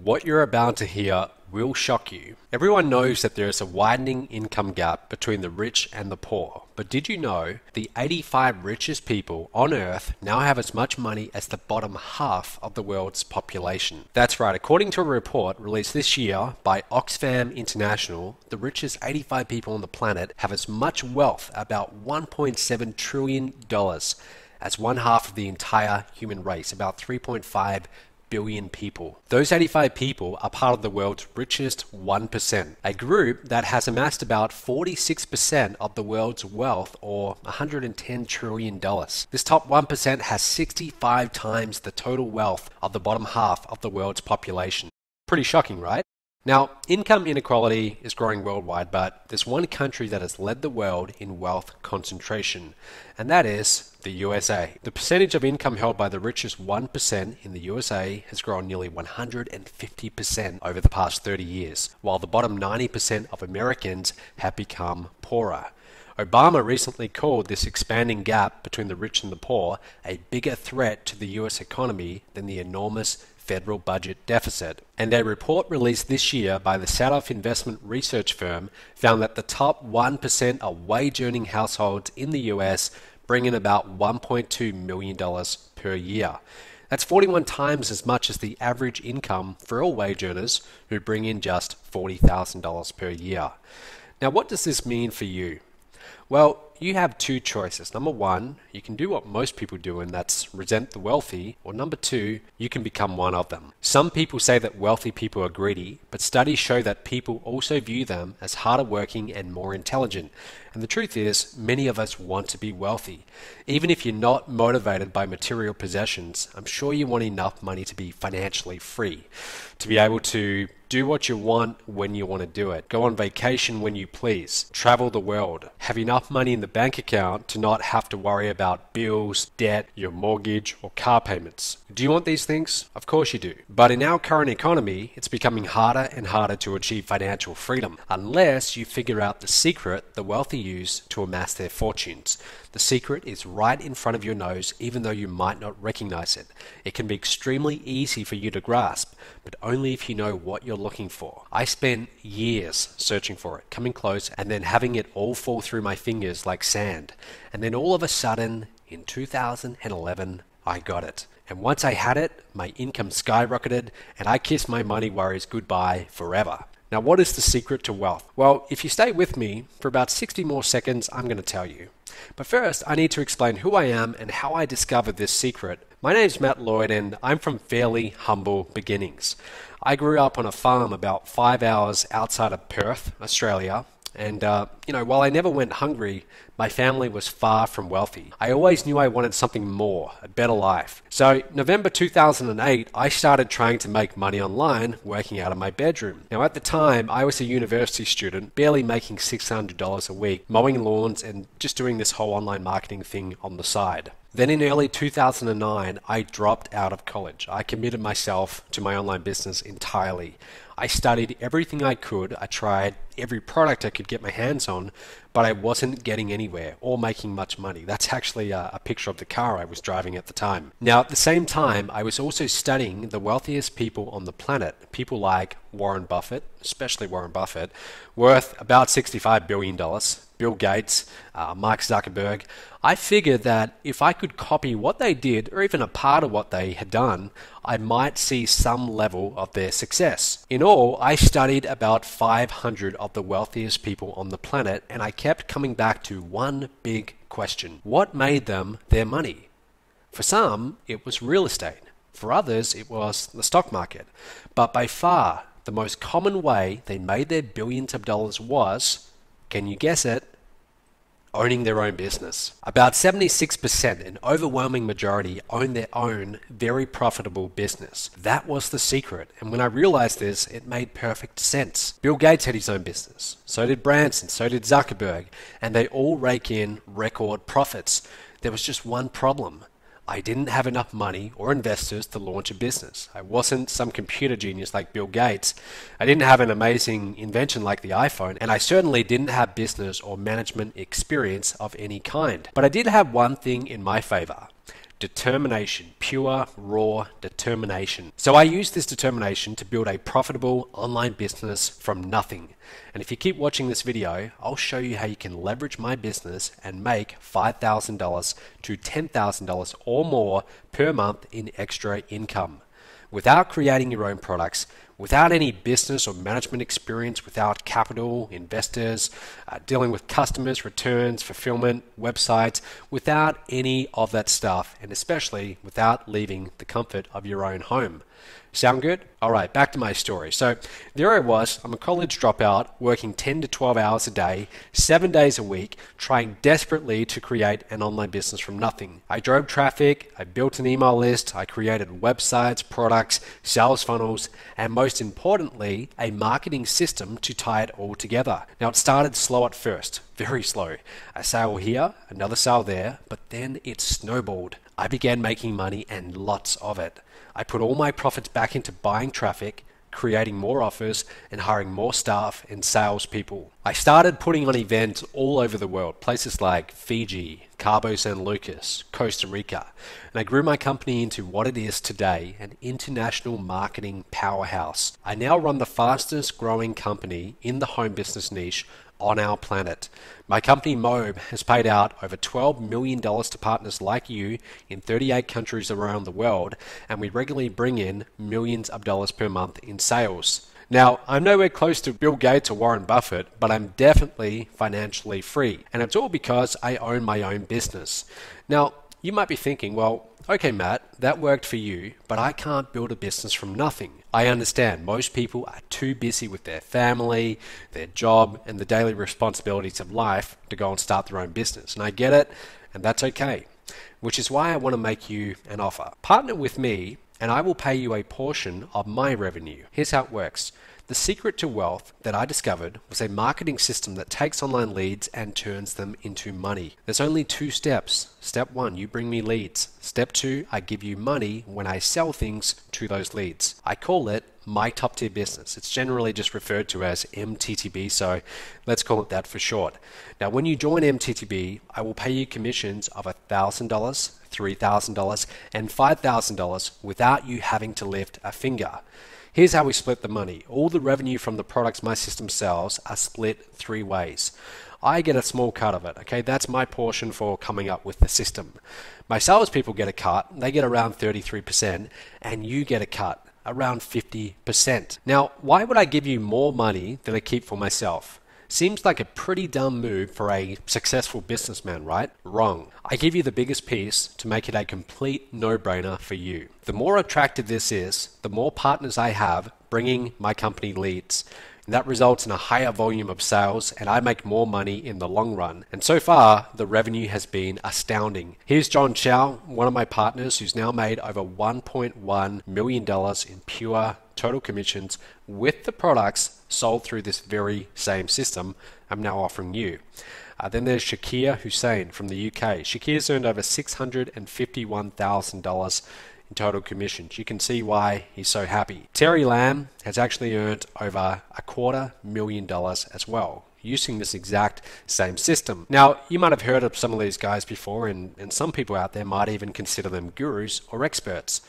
What you're about to hear will shock you. Everyone knows that there is a widening income gap between the rich and the poor. But did you know the 85 richest people on Earth now have as much money as the bottom half of the world's population? That's right, according to a report released this year by Oxfam International, the richest 85 people on the planet have as much wealth, about $1.7 trillion, as one half of the entire human race, about 3.5 billion people. Those 85 people are part of the world's richest 1%, a group that has amassed about 46% of the world's wealth, or $110 trillion. This top 1% has 65 times the total wealth of the bottom half of the world's population. Pretty shocking, right? Now, income inequality is growing worldwide, but there's one country that has led the world in wealth concentration, and that is the USA. The percentage of income held by the richest 1% in the USA has grown nearly 150% over the past 30 years, while the bottom 90% of Americans have become poorer. Obama recently called this expanding gap between the rich and the poor a bigger threat to the US economy than the enormous federal budget deficit. And a report released this year by the South investment research firm found that the top 1% of wage-earning households in the US bring in about $1.2 million per year. That's 41 times as much as the average income for all wage earners who bring in just $40,000 per year. Now, what does this mean for you? Well, you have two choices. Number one, you can do what most people do, and that's resent the wealthy, or number two, you can become one of them. Some people say that wealthy people are greedy, but studies show that people also view them as harder working and more intelligent. And the truth is, many of us want to be wealthy. Even if you're not motivated by material possessions, I'm sure you want enough money to be financially free, to be able to do what you want when you want to do it, go on vacation when you please, travel the world, have enough money in the bank account to not have to worry about bills, debt, your mortgage, or car payments. Do you want these things? Of course you do. But in our current economy, it's becoming harder and harder to achieve financial freedom unless you figure out the secret the wealthy use to amass their fortunes. The secret is right in front of your nose, even though you might not recognize it. It can be extremely easy for you to grasp, but only if you know what you're looking for. I spent years searching for it, coming close, and then having it all fall through my fingers like sand. And then all of a sudden, in 2011, I got it. And once I had it, my income skyrocketed, and I kissed my money worries goodbye forever. Now, what is the secret to wealth? Well, if you stay with me for about 60 more seconds, I'm going to tell you. But first, I need to explain who I am and how I discovered this secret. My name's Matt Lloyd, and I'm from fairly humble beginnings. I grew up on a farm about 5 hours outside of Perth, Australia. And, while I never went hungry, my family was far from wealthy. I always knew I wanted something more, a better life. So, November 2008, I started trying to make money online, working out of my bedroom. Now, at the time, I was a university student, barely making $600 a week, mowing lawns and just doing this whole online marketing thing on the side. Then in early 2009, I dropped out of college. I committed myself to my online business entirely. I studied everything I could. I tried every product I could get my hands on, but I wasn't getting anywhere or making much money. That's actually a picture of the car I was driving at the time. Now, at the same time, I was also studying the wealthiest people on the planet, people like Warren Buffett, especially Warren Buffett, worth about $65 billion, Bill Gates, Mark Zuckerberg. I figured that if I could copy what they did, or even a part of what they had done, I might see some level of their success. In all, I studied about 500 of the wealthiest people on the planet, and I kept coming back to one big question. What made them their money? For some, it was real estate. For others, it was the stock market. But by far, the most common way they made their billions of dollars was, can you guess it? Owning their own business. About 76%, an overwhelming majority, own their own very profitable business. That was the secret, and when I realized this, it made perfect sense. Bill Gates had his own business, so did Branson, so did Zuckerberg, and they all rake in record profits. There was just one problem. I didn't have enough money or investors to launch a business. I wasn't some computer genius like Bill Gates. I didn't have an amazing invention like the iPhone, and I certainly didn't have business or management experience of any kind. But I did have one thing in my favor. Determination, pure, raw determination. So I use this determination to build a profitable online business from nothing. And if you keep watching this video, I'll show you how you can leverage my business and make $5,000 to $10,000 or more per month in extra income without creating your own products, without any business or management experience, without capital, investors, dealing with customers, returns, fulfillment, websites, without any of that stuff, and especially without leaving the comfort of your own home. Sound good? All right, back to my story. So there I was, I'm a college dropout, working 10 to 12 hours a day, 7 days a week, trying desperately to create an online business from nothing. I drove traffic, I built an email list, I created websites, products, sales funnels, and most importantly, a marketing system to tie it all together. Now it started slow at first, very slow. A sale here, another sale there, but then it snowballed. I began making money and lots of it. I put all my profits back into buying traffic, creating more offers, and hiring more staff and salespeople. I started putting on events all over the world, places like Fiji, Cabo San Lucas, Costa Rica, and I grew my company into what it is today, an international marketing powerhouse. I now run the fastest growing company in the home business niche on our planet. My company MOBE has paid out over $12 million to partners like you in 38 countries around the world, and we regularly bring in millions of dollars per month in sales. Now, I'm nowhere close to Bill Gates or Warren Buffett, but I'm definitely financially free, and it's all because I own my own business. Now, you might be thinking, well, okay, Matt, that worked for you, but I can't build a business from nothing. I understand most people are too busy with their family, their job, and the daily responsibilities of life to go and start their own business. And I get it, and that's okay. Which is why I want to make you an offer. Partner with me, and I will pay you a portion of my revenue. Here's how it works. The secret to wealth that I discovered was a marketing system that takes online leads and turns them into money. There's only 2 steps. Step 1, you bring me leads. Step 2, I give you money when I sell things to those leads. I call it my top tier business. It's generally just referred to as MTTB, so let's call it that for short. Now, when you join MTTB, I will pay you commissions of $1,000, $3,000, and $5,000 without you having to lift a finger. Here's how we split the money. All the revenue from the products my system sells are split 3 ways. I get a small cut of it, okay? That's my portion for coming up with the system. My salespeople get a cut, they get around 33%, and you get a cut, around 50%. Now, why would I give you more money than I keep for myself? Seems like a pretty dumb move for a successful businessman, right? Wrong. I give you the biggest piece to make it a complete no-brainer for you. The more attractive this is, the more partners I have bringing my company leads. And that results in a higher volume of sales, and I make more money in the long run. And so far, the revenue has been astounding. Here's John Chow, one of my partners, who's now made over $1.1 million in pure total commissions with the products sold through this very same system I'm now offering you. Then there's Shakir Hussain from the UK. Shakir's earned over $651,000 in total commissions. You can see why he's so happy. Terry Lamb has actually earned over $250,000 as well, using this exact same system. Now, you might have heard of some of these guys before, and some people out there might even consider them gurus or experts.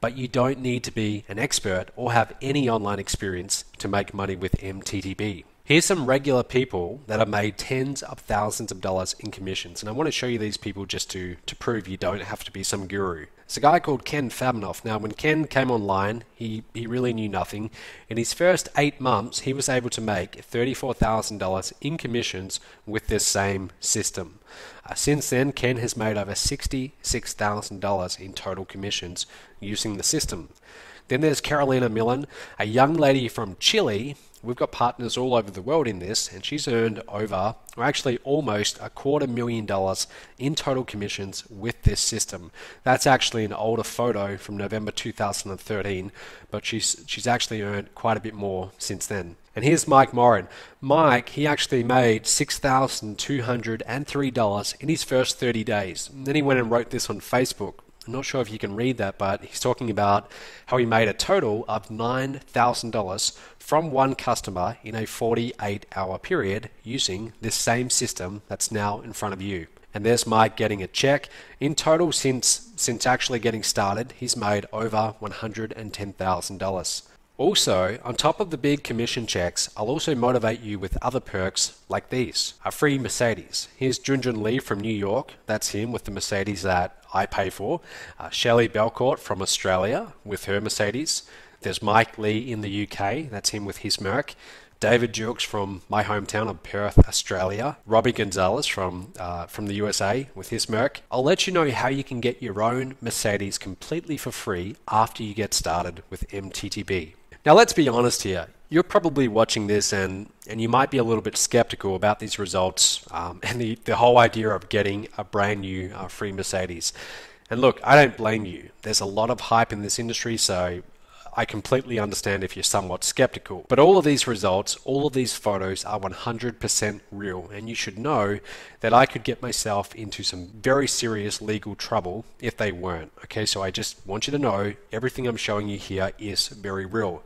But you don't need to be an expert or have any online experience to make money with MTTB. Here's some regular people that have made tens of thousands of dollars in commissions, and I want to show you these people just to prove you don't have to be some guru. There's a guy called Ken Favnoff. Now, when Ken came online, he really knew nothing. In his first 8 months, he was able to make $34,000 in commissions with this same system. Since then, Ken has made over $66,000 in total commissions using the system. Then there's Carolina Millen, a young lady from Chile. We've got partners all over the world in this, and she's earned over, or actually almost $250,000 in total commissions with this system. That's actually an older photo from November 2013, but she's actually earned quite a bit more since then. And here's Mike Morin. Mike, he actually made $6,203 in his first 30 days. And then he went and wrote this on Facebook. I'm not sure if you can read that, but he's talking about how he made a total of $9,000 from one customer in a 48-hour period using this same system that's now in front of you. And there's Mike getting a check. In total, since actually getting started, he's made over $110,000. Also, on top of the big commission checks, I'll also motivate you with other perks like these. A free Mercedes. Here's Junjun Lee from New York. That's him with the Mercedes that I pay for. Shelley Belcourt from Australia with her Mercedes. There's Mike Lee in the UK. That's him with his Merc. David Jukes from my hometown of Perth, Australia. Robbie Gonzalez from the USA with his Merc. I'll let you know how you can get your own Mercedes completely for free after you get started with MTTB. Now let's be honest here. You're probably watching this and you might be a little bit skeptical about these results and the whole idea of getting a brand new free Mercedes. And look, I don't blame you. There's a lot of hype in this industry, so I completely understand if you're somewhat skeptical. But all of these results, all of these photos are 100% real, and you should know that I could get myself into some very serious legal trouble if they weren't. Okay, so I just want you to know everything I'm showing you here is very real.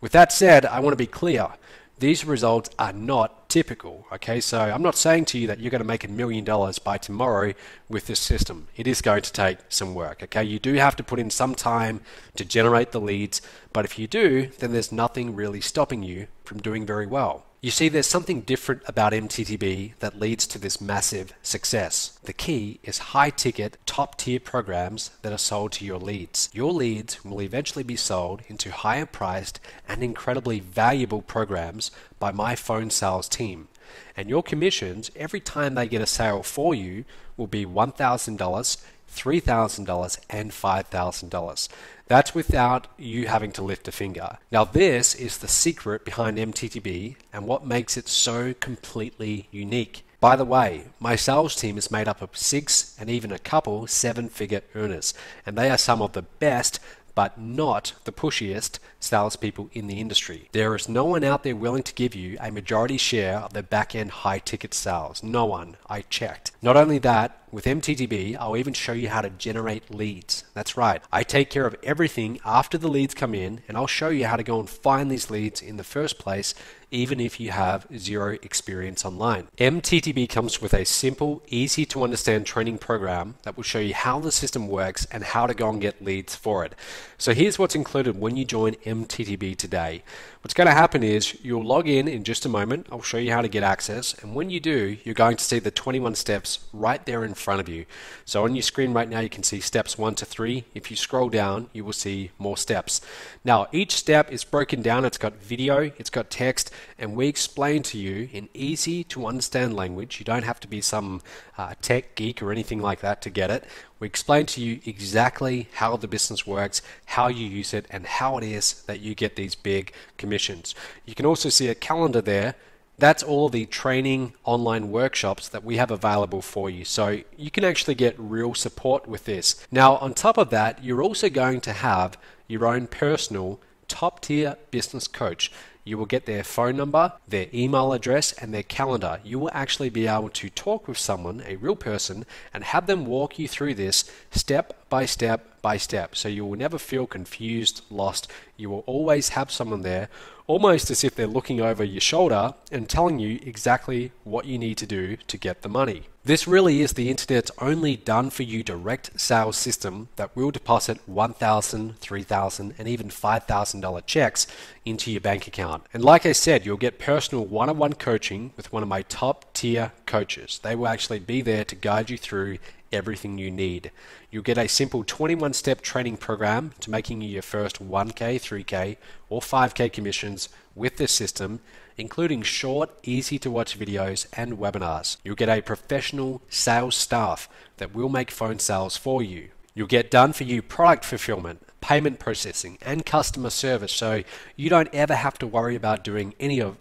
With that said, I want to be clear. These results are not typical, okay? So I'm not saying to you that you're going to make $1 million by tomorrow with this system. It is going to take some work, okay? You do have to put in some time to generate the leads, but if you do, then there's nothing really stopping you from doing very well. You see, there's something different about MTTB that leads to this massive success. The key is high-ticket, top-tier programs that are sold to your leads. Your leads will eventually be sold into higher-priced and incredibly valuable programs by my phone sales team. And your commissions, every time they get a sale for you, will be $1,000, $3,000, and $5,000. That's without you having to lift a finger. Now this is the secret behind MTTB and what makes it so completely unique. By the way, my sales team is made up of 6 and even a couple 7-figure earners, and they are some of the best but not the pushiest salespeople in the industry. There is no one out there willing to give you a majority share of the back-end high-ticket sales. No one. I checked. Not only that, with MTTB, I'll even show you how to generate leads. That's right. I take care of everything after the leads come in, and I'll show you how to go and find these leads in the first place, even if you have zero experience online. MTTB comes with a simple, easy to understand training program that will show you how the system works and how to go and get leads for it. So here's what's included when you join MTTB today. What's going to happen is you'll log in just a moment. I'll show you how to get access, and when you do, you're going to see the 21 steps right there in front of you. So on your screen right now, you can see steps 1 to 3. If you scroll down, you will see more steps. Now, each step is broken down. It's got video, it's got text, and we explain to you in easy to understand language. You don't have to be some tech geek or anything like that to get it. We explain to you exactly how the business works, how you use it, and how it is that you get these big commissions. You can also see a calendar there. That's all the training online workshops that we have available for you. So you can actually get real support with this. Now, on top of that, you're also going to have your own personal top-tier business coach. You will get their phone number, their email address, and their calendar. You will actually be able to talk with someone, a real person, and have them walk you through this step by step by step. So you will never feel confused, lost. You will always have someone there, almost as if they're looking over your shoulder and telling you exactly what you need to do to get the money. This really is the internet's only done-for-you direct sales system that will deposit $1,000, $3,000, and even $5,000 checks into your bank account. And like I said, you'll get personal one-on-one coaching with one of my top-tier coaches. They will actually be there to guide you through everything you need. You'll get a simple 21-step training program to making you your first 1K, 3K, or 5K commissions with this system, including short, easy-to-watch videos and webinars. You'll get a professional sales staff that will make phone sales for you. You'll get done-for-you product fulfillment, payment processing, and customer service, so you don't ever have to worry about doing any of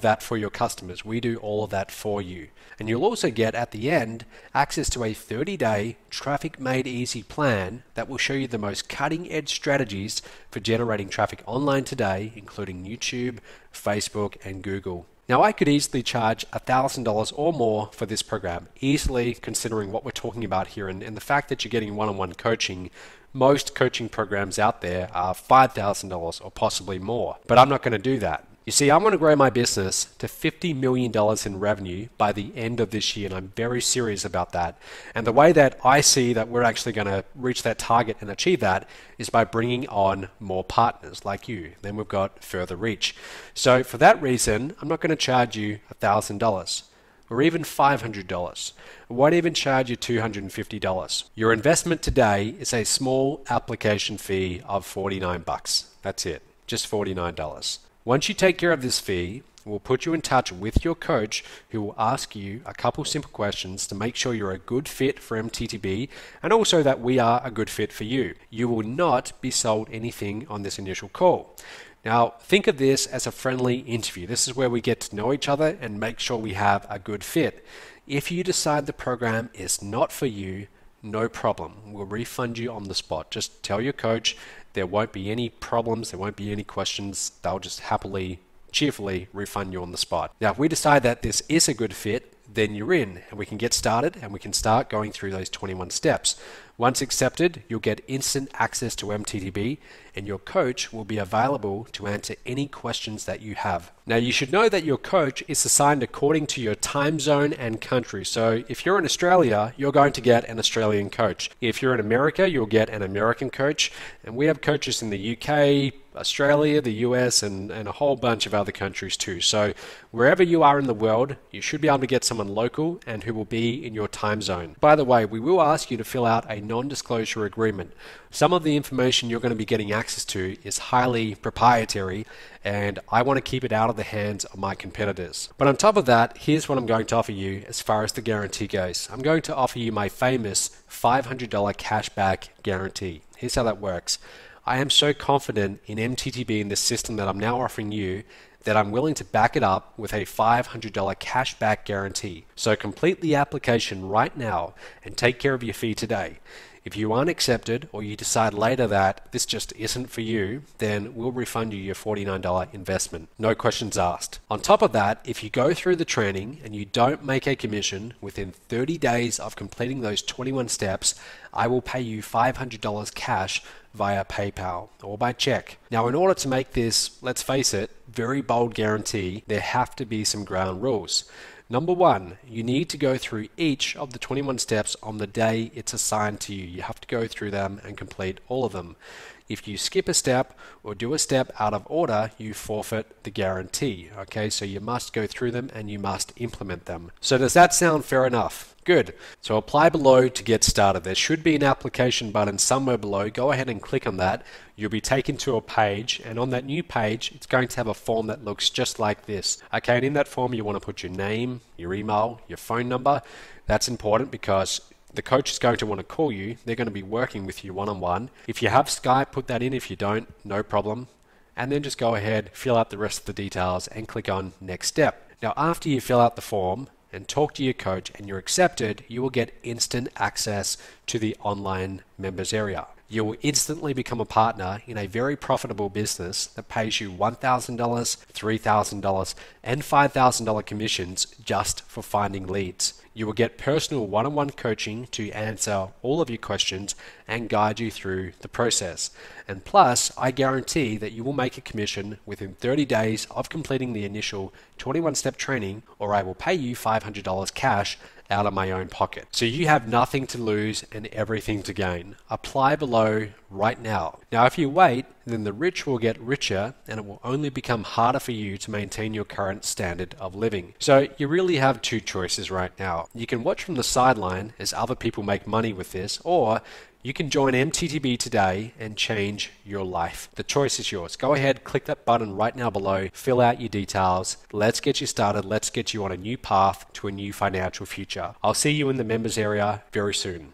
that for your customers. We do all of that for you. And you'll also get, at the end, access to a 30-day traffic made easy plan that will show you the most cutting-edge strategies for generating traffic online today, including YouTube, Facebook, and Google. Now, I could easily charge $1,000 or more for this program, easily, considering what we're talking about here and the fact that you're getting one-on-one coaching. Most coaching programs out there are $5,000 or possibly more, but I'm not going to do that. You see, I want to grow my business to $50 million in revenue by the end of this year, and I'm very serious about that. And the way that I see that we're actually going to reach that target and achieve that is by bringing on more partners like you. Then we've got further reach. So for that reason, I'm not going to charge you $1,000 or even $500. I won't even charge you $250. Your investment today is a small application fee of $49. That's it, just $49. Once you take care of this fee, we'll put you in touch with your coach who will ask you a couple simple questions to make sure you're a good fit for MTTB and also that we are a good fit for you. You will not be sold anything on this initial call. Now, think of this as a friendly interview. This is where we get to know each other and make sure we have a good fit. If you decide the program is not for you, no problem. We'll refund you on the spot. Just tell your coach there won't be any problems, there won't be any questions. They'll just happily, cheerfully refund you on the spot. Now, if we decide that this is a good fit, then you're in and we can get started and we can start going through those 21 steps. Once accepted, you'll get instant access to MTTB and your coach will be available to answer any questions that you have. Now, you should know that your coach is assigned according to your time zone and country. So if you're in Australia, you're going to get an Australian coach. If you're in America, you'll get an American coach. And we have coaches in the UK, Australia, the US, and a whole bunch of other countries too. So wherever you are in the world, you should be able to get someone local and who will be in your time zone. By the way, we will ask you to fill out a non-disclosure agreement. Some of the information you're going to be getting access to is highly proprietary and I want to keep it out of the hands of my competitors. But on top of that, here's what I'm going to offer you as far as the guarantee goes. I'm going to offer you my famous $500 cashback guarantee. Here's how that works. I am so confident in MTTB and this system that I'm now offering you that I'm willing to back it up with a $500 cashback guarantee. So complete the application right now and take care of your fee today. If you aren't accepted or you decide later that this just isn't for you, then we'll refund you your $49 investment. No questions asked. On top of that, if you go through the training and you don't make a commission within 30 days of completing those 21 steps, I will pay you $500 cash via PayPal or by check. Now, in order to make this, let's face it, very bold guarantee, there have to be some ground rules. Number one, you need to go through each of the 21 steps on the day it's assigned to you. You have to go through them and complete all of them. If you skip a step or do a step out of order, you forfeit the guarantee. Okay, so you must go through them and you must implement them. So does that sound fair enough? Good. So apply below to get started. There should be an application button somewhere below. Go ahead and click on that. You'll be taken to a page, and on that new page, it's going to have a form that looks just like this. Okay, and in that form, you want to put your name, your email, your phone number. That's important because the coach is going to want to call you. They're going to be working with you one-on-one. If you have Skype, put that in. If you don't, no problem. And then just go ahead, fill out the rest of the details, and click on Next Step. Now, after you fill out the form and talk to your coach and you're accepted, you will get instant access to the online members area. You will instantly become a partner in a very profitable business that pays you $1,000, $3,000, and $5,000 commissions just for finding leads. You will get personal one-on-one coaching to answer all of your questions and guide you through the process. And plus, I guarantee that you will make a commission within 30 days of completing the initial 21-step training, or I will pay you $500 cash out of my own pocket. So you have nothing to lose and everything to gain. Apply below right now. Now, if you wait, then the rich will get richer and it will only become harder for you to maintain your current standard of living. So you really have two choices right now. You can watch from the sideline as other people make money with this, or you can join MTTB today and change your life. The choice is yours. Go ahead, click that button right now below, fill out your details. Let's get you started. Let's get you on a new path to a new financial future. I'll see you in the members area very soon.